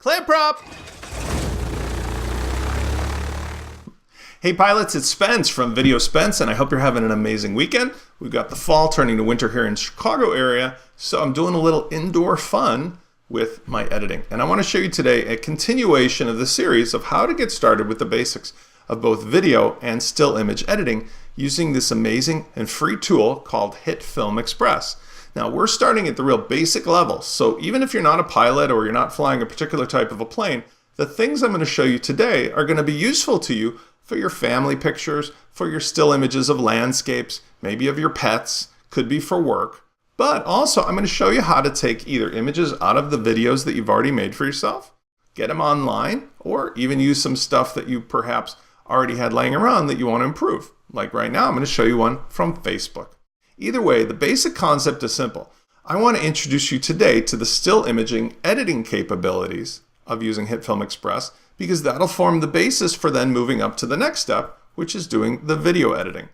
Clamp prop! Hey pilots, it's Spence from Video Spence, and I hope you're having an amazing weekend. We've got the fall turning to winter here in the Chicago area, so I'm doing a little indoor fun with my editing. And I want to show you today a continuation of the series of how to get started with the basics of both video and still image editing using this amazing and free tool called HitFilm Express. Now we're starting at the real basic level, so even if you're not a pilot or you're not flying a particular type of a plane, the things I'm going to show you today are going to be useful to you for your family pictures, for your still images of landscapes, maybe of your pets, could be for work. But also I'm going to show you how to take either images out of the videos that you've already made for yourself, get them online, or even use some stuff that you perhaps already had laying around that you want to improve. Like right now, I'm going to show you one from Facebook. Either way, the basic concept is simple. I want to introduce you today to the still imaging editing capabilities of using HitFilm Express, because that'll form the basis for then moving up to the next step, which is doing the video editing.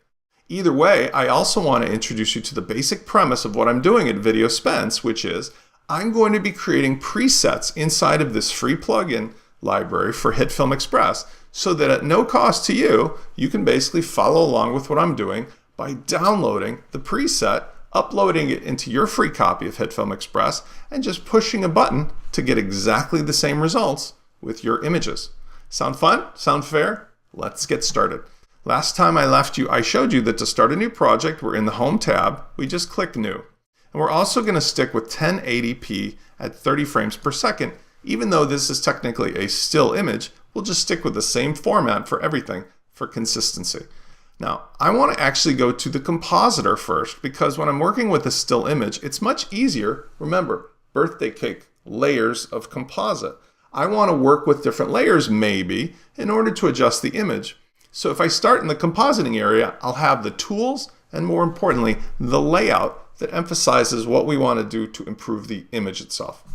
Either way, I also want to introduce you to the basic premise of what I'm doing at Video Spence, which is I'm going to be creating presets inside of this free plugin library for HitFilm Express, so that at no cost to you, you can basically follow along with what I'm doing by downloading the preset, uploading it into your free copy of HitFilm Express, and just pushing a button to get exactly the same results with your images. Sound fun? Sound fair? Let's get started. Last time I left you, I showed you that to start a new project, we're in the Home tab, we just click New. And we're also going to stick with 1080p at 30 frames per second. Even though this is technically a still image, we'll just stick with the same format for everything for consistency. Now, I want to actually go to the compositor first, because when I'm working with a still image, it's much easier. Remember, birthday cake, layers of composite. I want to work with different layers maybe in order to adjust the image. So if I start in the compositing area, I'll have the tools and, more importantly, the layout that emphasizes what we want to do to improve the image itself.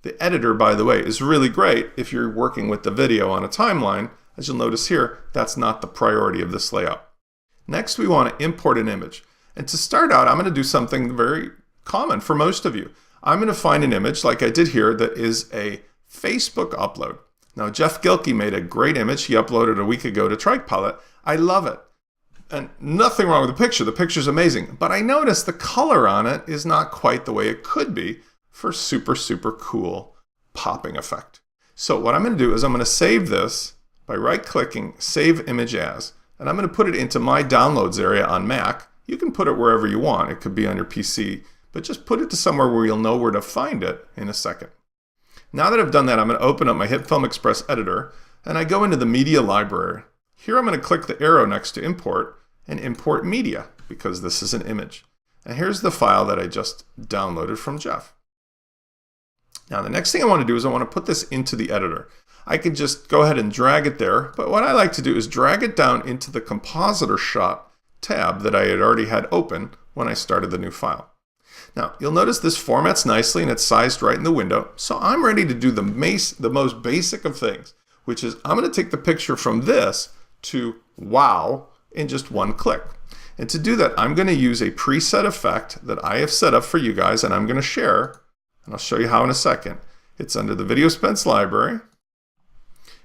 The editor, by the way, is really great if you're working with the video on a timeline. As you'll notice here, that's not the priority of this layout. Next, we want to import an image. And to start out, I'm going to do something very common for most of you. I'm going to find an image like I did here that is a Facebook upload. Now, Jeff Gilkey made a great image. He uploaded a week ago to TrikePilot. I love it. And nothing wrong with the picture. The picture's amazing. But I noticed the color on it is not quite the way it could be for super, super cool popping effect. So what I'm going to do is I'm going to save this by right-clicking Save Image As, and I'm going to put it into my Downloads area on Mac. You can put it wherever you want. It could be on your PC, but just put it to somewhere where you'll know where to find it in a second. Now that I've done that, I'm going to open up my HitFilm Express editor, and I go into the Media Library. Here I'm going to click the arrow next to Import, and import media, because this is an image. And here's the file that I just downloaded from Jeff. Now the next thing I want to do is I want to put this into the editor. I could just go ahead and drag it there, but what I like to do is drag it down into the Compositor Shot tab that I had already had open when I started the new file. Now you'll notice this formats nicely and it's sized right in the window, so I'm ready to do the most basic of things, which is I'm going to take the picture from this to wow in just one click. And to do that, I'm going to use a preset effect that I have set up for you guys, and I'm going to share, and I'll show you how in a second. It's under the Video Spence library.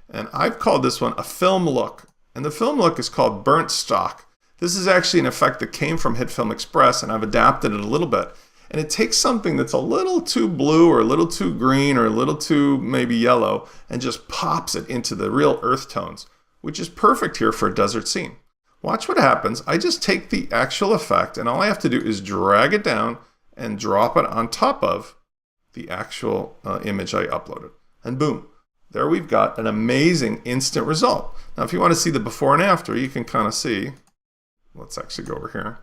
And I've called this one a film look. And the film look is called burnt stock. This is actually an effect that came from HitFilm Express, and I've adapted it a little bit. And it takes something that's a little too blue or a little too green or a little too maybe yellow and just pops it into the real earth tones, which is perfect here for a desert scene. Watch what happens. I just take the actual effect, and all I have to do is drag it down and drop it on top of the actual image I uploaded. And boom. There we've got an amazing instant result. Now if you want to see the before and after, you can kind of see. Let's actually go over here.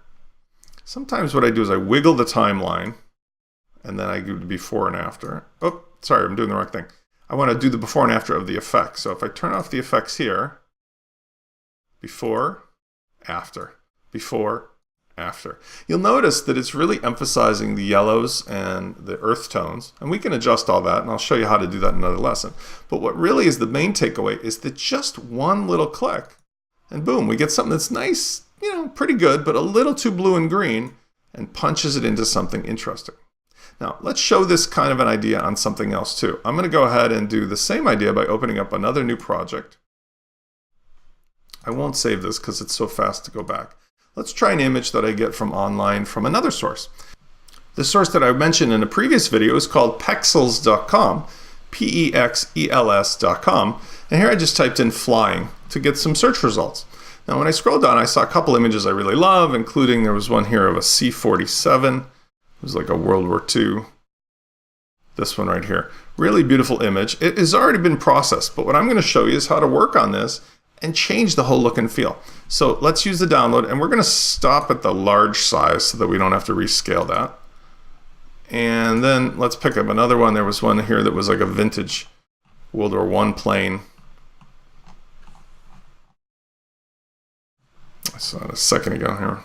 Sometimes what I do is I wiggle the timeline and then I do the before and after. Oh, sorry, I'm doing the wrong thing. I want to do the before and after of the effect. So if I turn off the effects here, before, after, before, after. You'll notice that it's really emphasizing the yellows and the earth tones, and we can adjust all that, and I'll show you how to do that in another lesson. But what really is the main takeaway is that just one little click, and boom, we get something that's nice, pretty good, but a little too blue and green, and punches it into something interesting. Now, let's show this kind of an idea on something else too. I'm going to go ahead and do the same idea by opening up another new project. I won't save this because it's so fast to go back. Let's try an image that I get from online from another source. The source that I mentioned in a previous video is called pexels.com, P-E-X-E-L-S.com, and here I just typed in flying to get some search results. Now when I scrolled down, I saw a couple images I really love, including there was one here of a C-47. It was like a World War II. This one right here. Really beautiful image. It has already been processed, but what I'm going to show you is how to work on this and change the whole look and feel. So let's use the download, and we're going to stop at the large size so that we don't have to rescale that. And then let's pick up another one. There was one here that was like a vintage World War I plane. I saw it a second ago here.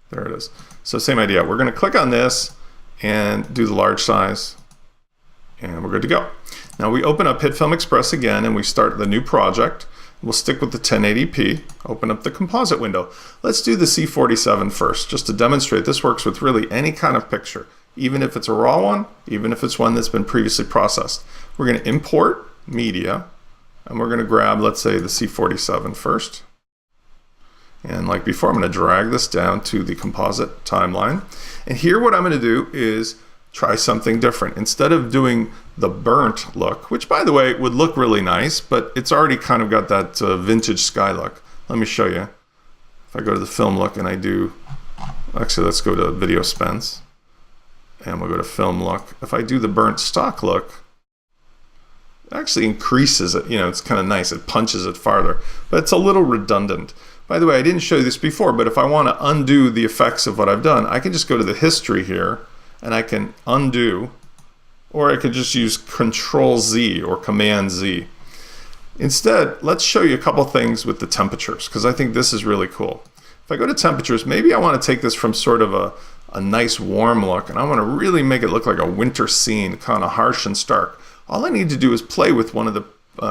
There it is. So same idea. We're going to click on this and do the large size, and we're good to go. Now we open up HitFilm Express again, and we start the new project. We'll stick with the 1080p, open up the composite window. Let's do the C47 first, just to demonstrate this works with really any kind of picture, even if it's a raw one, even if it's one that's been previously processed. We're going to import media, and we're going to grab, let's say, the C47 first. And like before, I'm going to drag this down to the composite timeline. And here what I'm going to do is try something different. Instead of doing the burnt look, which by the way would look really nice, but it's already kind of got that vintage sky look. Let me show you. If I go to the film look and I do, actually let's go to video spends, and we'll go to film look. If I do the burnt stock look, it actually increases it. You know, it's kind of nice. It punches it farther, but it's a little redundant. By the way, I didn't show you this before, but if I want to undo the effects of what I've done, I can just go to the history here, and I can undo, or I could just use Control-Z or Command-Z. Instead, let's show you a couple things with the temperatures, because I think this is really cool. If I go to temperatures, maybe I want to take this from sort of a nice warm look, and I want to really make it look like a winter scene, kind of harsh and stark. All I need to do is play with one of the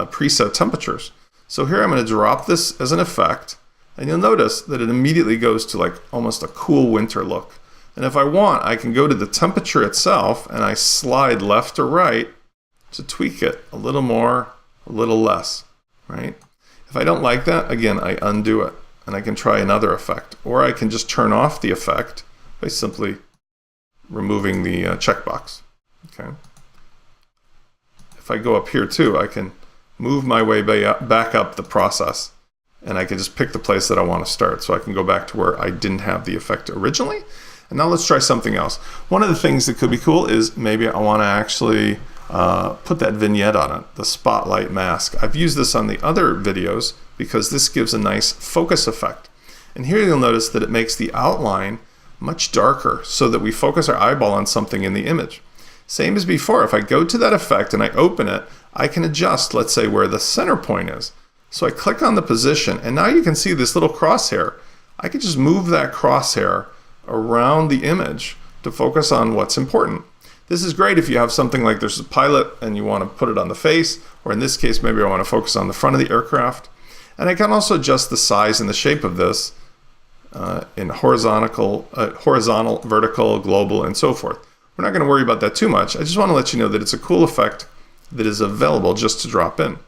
preset temperatures. So here I'm going to drop this as an effect, and you'll notice that it immediately goes to like almost a cool winter look. And if I want, I can go to the temperature itself and I slide left or right to tweak it a little more, a little less, right? If I don't like that, again, I undo it and I can try another effect. Or I can just turn off the effect by simply removing the checkbox, okay? If I go up here too, I can move my way back up the process, and I can just pick the place that I want to start. So I can go back to where I didn't have the effect originally. And now let's try something else. One of the things that could be cool is maybe I want to actually put that vignette on it, the spotlight mask. I've used this on the other videos because this gives a nice focus effect. And here you'll notice that it makes the outline much darker so that we focus our eyeball on something in the image. Same as before, if I go to that effect and I open it, I can adjust, let's say, where the center point is. So I click on the position, and now you can see this little crosshair. I can just move that crosshair around the image to focus on what's important. This is great if you have something like there's a pilot and you want to put it on the face, or in this case, maybe I want to focus on the front of the aircraft. And I can also adjust the size and the shape of this in horizontal, vertical, global, and so forth. We're not going to worry about that too much. I just want to let you know that it's a cool effect that is available just to drop in.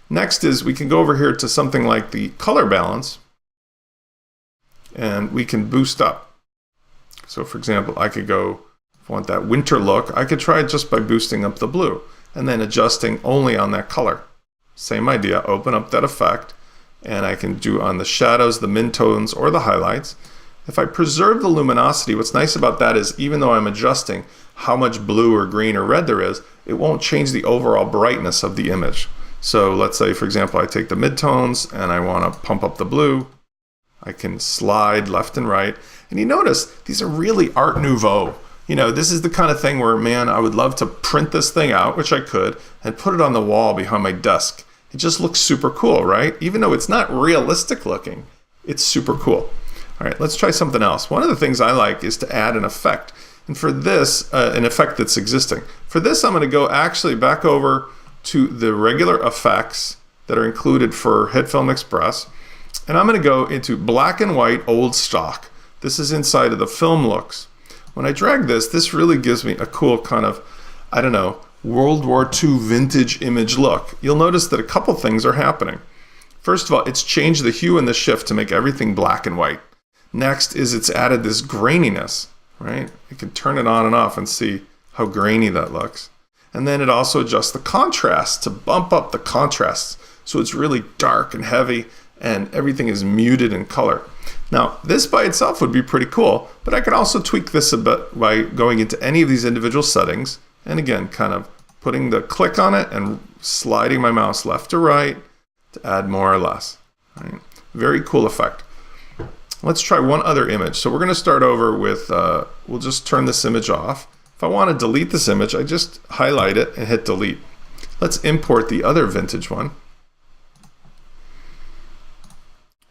Next is we can go over here to something like the color balance, and we can boost up. So for example, I could go, if I want that winter look, I could try it just by boosting up the blue and then adjusting only on that color. Same idea, open up that effect, and I can do on the shadows, the midtones, or the highlights. If I preserve the luminosity, what's nice about that is even though I'm adjusting how much blue or green or red there is, it won't change the overall brightness of the image. So let's say, for example, I take the midtones and I want to pump up the blue. I can slide left and right. And you notice these are really Art Nouveau. You know, this is the kind of thing where, man, I would love to print this thing out, which I could, and put it on the wall behind my desk. It just looks super cool, right? Even though it's not realistic looking, it's super cool. All right, let's try something else. One of the things I like is to add an effect. And for this, an effect that's existing. For this, I'm going to go actually back over to the regular effects that are included for HitFilm Express. And I'm going to go into black and white old stock. This is inside of the film looks. When I drag this, this really gives me a cool kind of, I don't know, World War II vintage image look. You'll notice that a couple things are happening. First of all, it's changed the hue and the shift to make everything black and white. Next is it's added this graininess, right? You can turn it on and off and see how grainy that looks. And then it also adjusts the contrast to bump up the contrasts. So it's really dark and heavy and everything is muted in color. Now, this by itself would be pretty cool, but I could also tweak this a bit by going into any of these individual settings and again, kind of putting the click on it and sliding my mouse left to right to add more or less. Right? Very cool effect. Let's try one other image. So we're going to start over with, we'll just turn this image off. If I want to delete this image, I just highlight it and hit delete. Let's import the other vintage one,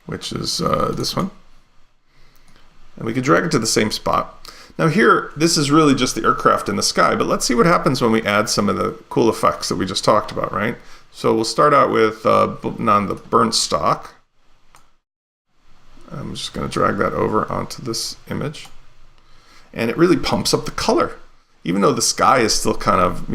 which is this one. And we can drag it to the same spot. Now here, this is really just the aircraft in the sky, but let's see what happens when we add some of the cool effects that we just talked about, right? So we'll start out with on the burnt stock. I'm just going to drag that over onto this image. And it really pumps up the color. Even though the sky is still kind of,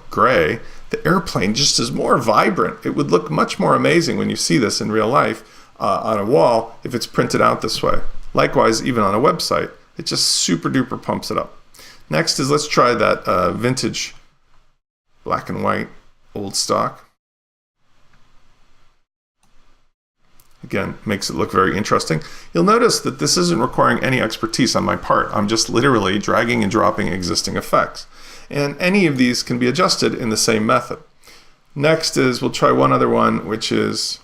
gray, the airplane just is more vibrant. It would look much more amazing when you see this in real life on a wall if it's printed out this way. Likewise, even on a website, it just super duper pumps it up. Next is let's try that vintage black and white old stock. Again, makes it look very interesting. You'll notice that this isn't requiring any expertise on my part. I'm just literally dragging and dropping existing effects. And any of these can be adjusted in the same method. Next is we'll try one other one, which is,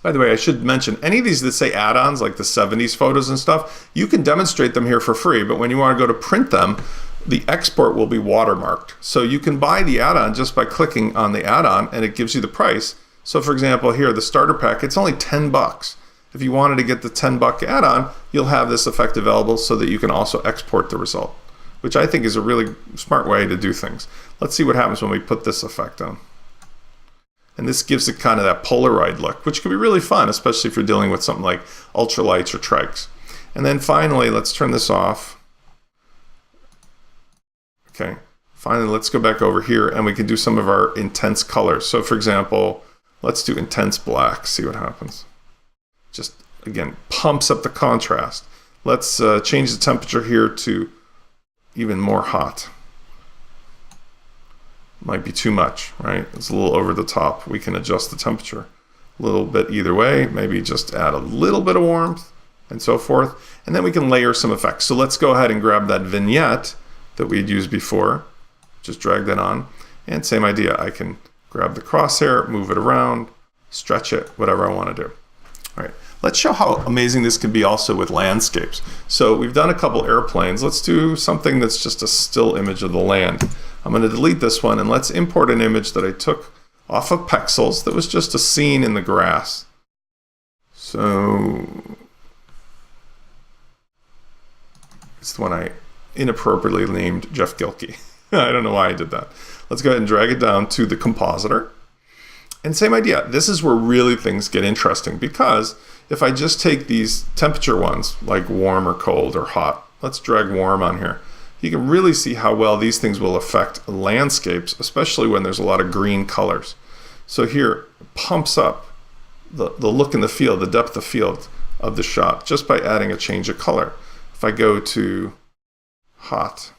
by the way, I should mention, any of these that say add-ons, like the 70s photos and stuff, you can demonstrate them here for free, but when you want to go to print them, the export will be watermarked. So you can buy the add-on just by clicking on the add-on, and it gives you the price. So for example, here, the starter pack, it's only 10 bucks. If you wanted to get the 10-buck add-on, you'll have this effect available so that you can also export the result, which I think is a really smart way to do things. Let's see what happens when we put this effect on. And this gives it kind of that Polaroid look, which can be really fun, especially if you're dealing with something like ultralights or trikes. And then finally, let's turn this off. Okay, finally, let's go back over here and we can do some of our intense colors. So for example, let's do intense black, see what happens. Just, again, pumps up the contrast. Let's change the temperature here to even more hot. Might be too much, right? It's a little over the top. We can adjust the temperature a little bit either way. Maybe just add a little bit of warmth and so forth. And then we can layer some effects. So let's go ahead and grab that vignette that we'd used before. Just drag that on. And same idea. I can grab the crosshair, move it around, stretch it, whatever I want to do. All right. Let's show how amazing this can be also with landscapes. So we've done a couple airplanes. Let's do something that's just a still image of the land. I'm going to delete this one and let's import an image that I took off of Pexels that was just a scene in the grass. So it's the one I inappropriately named Jeff Gilkey. I don't know why I did that. Let's go ahead and drag it down to the compositor. And same idea. This is where really things get interesting because if I just take these temperature ones, like warm or cold or hot, let's drag warm on here. You can really see how well these things will affect landscapes, especially when there's a lot of green colors. So here, it pumps up the look and the feel, the depth of field of the shot just by adding a change of color. If I go to hot,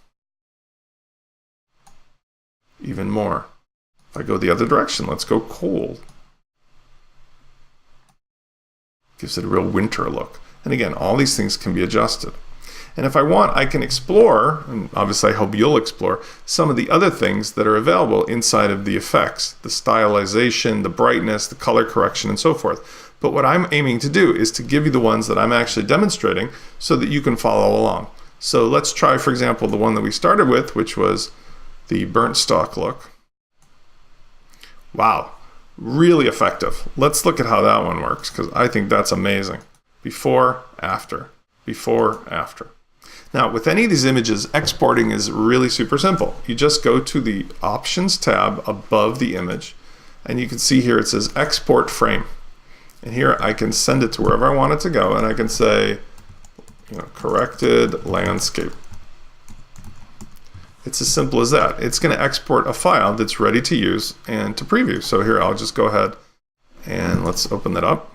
even more. If I go the other direction, let's go cold. Gives it a real winter look. And again, all these things can be adjusted. And if I want, I can explore, and obviously I hope you'll explore, some of the other things that are available inside of the effects, the stylization, the brightness, the color correction, and so forth. But what I'm aiming to do is to give you the ones that I'm actually demonstrating so that you can follow along. So let's try, for example, the one that we started with, which was the burnt stock look. Wow, really effective. Let's look at how that one works, because I think that's amazing. Before, after, before, after. Now, with any of these images, exporting is really super simple. You just go to the Options tab above the image, and you can see here it says Export Frame. And here I can send it to wherever I want it to go, and I can say, corrected landscape. It's as simple as that. It's going to export a file that's ready to use and to preview. So here, I'll just go ahead and let's open that up.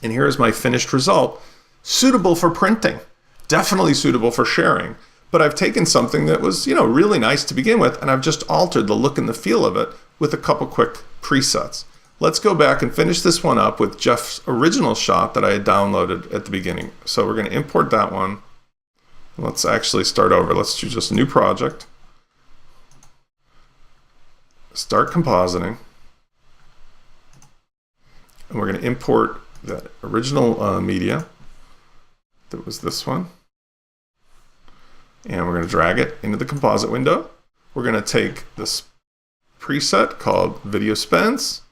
And here's my finished result. Suitable for printing, definitely suitable for sharing. But I've taken something that was, really nice to begin with, and I've just altered the look and the feel of it with a couple quick presets. Let's go back and finish this one up with Jeff's original shot that I had downloaded at the beginning. So we're going to import that one. Let's actually start over. Let's do just a new project. Start compositing. And we're going to import that original media. That was this one. And we're going to drag it into the composite window. We're going to take this preset called Video Spends.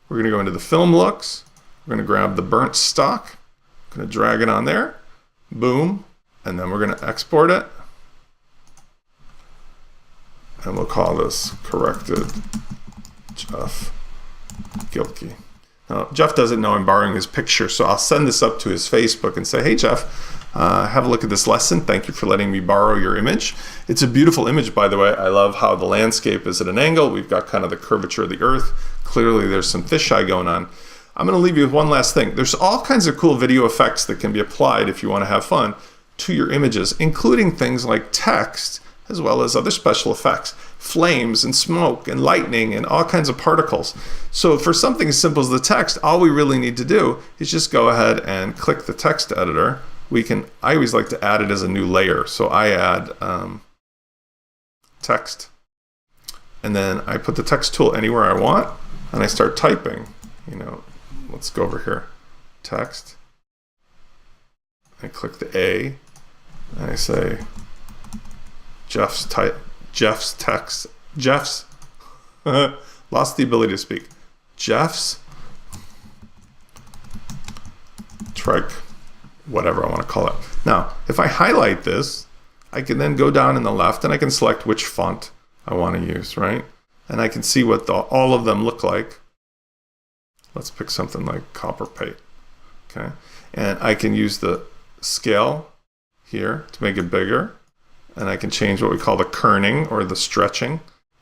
We're going to go into the film looks. We're going to grab the burnt stock. I'm going to drag it on there. Boom. And then we're going to export it. And we'll call this corrected Jeff Gilkey. Now, Jeff doesn't know I'm borrowing his picture, so I'll send this up to his Facebook and say, hey, Jeff, have a look at this lesson. Thank you for letting me borrow your image. It's a beautiful image, by the way. I love how the landscape is at an angle. We've got kind of the curvature of the earth. Clearly, there's some fisheye going on. I'm going to leave you with one last thing. There's all kinds of cool video effects that can be applied if you want to have fun to your images, including things like text, as well as other special effects, flames and smoke and lightning and all kinds of particles. So for something as simple as the text, all we really need to do is just go ahead and click the text editor. I always like to add it as a new layer. So I add text, and then I put the text tool anywhere I want, and I start typing. Let's go over here, text. I click the A, and I say Jeff's text. Jeff's lost the ability to speak. Jeff's trike, whatever I want to call it. Now, if I highlight this, I can then go down in the left and I can select which font I want to use, right? And I can see what all of them look like. Let's pick something like copper plate, okay? And I can use the scale here to make it bigger. And I can change what we call the kerning, or the stretching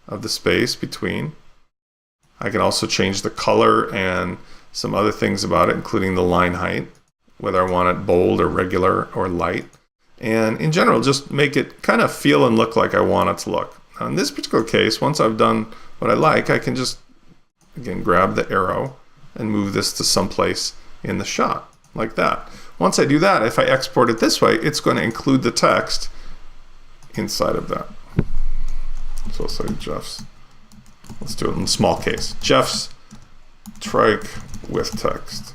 of the space between. I can also change the color and some other things about it, including the line height, whether I want it bold or regular or light. And in general, just make it kind of feel and look like I want it to look. Now, in this particular case, once I've done what I like, I can just, again, grab the arrow and move this to someplace in the shot, like that. Once I do that, if I export it this way, it's going to include the text inside of that. So let's say Jeff's, let's do it in small case. Jeff's trike with text.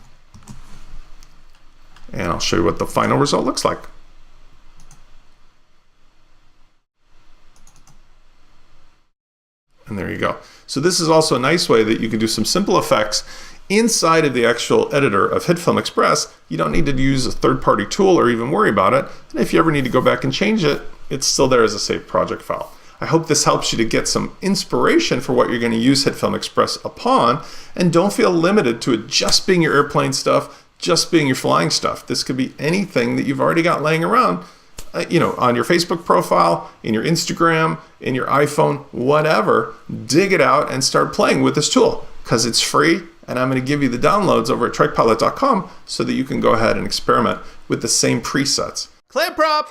And I'll show you what the final result looks like. And there you go. So this is also a nice way that you can do some simple effects inside of the actual editor of HitFilm Express. You don't need to use a third-party tool or even worry about it. And if you ever need to go back and change it, it's still there as a saved project file. I hope this helps you to get some inspiration for what you're going to use HitFilm Express upon, and don't feel limited to it just being your airplane stuff, just being your flying stuff. This could be anything that you've already got laying around, on your Facebook profile, in your Instagram, in your iPhone, whatever. Dig it out and start playing with this tool, because it's free, and I'm going to give you the downloads over at trikepilot.com so that you can go ahead and experiment with the same presets. Clamp prop!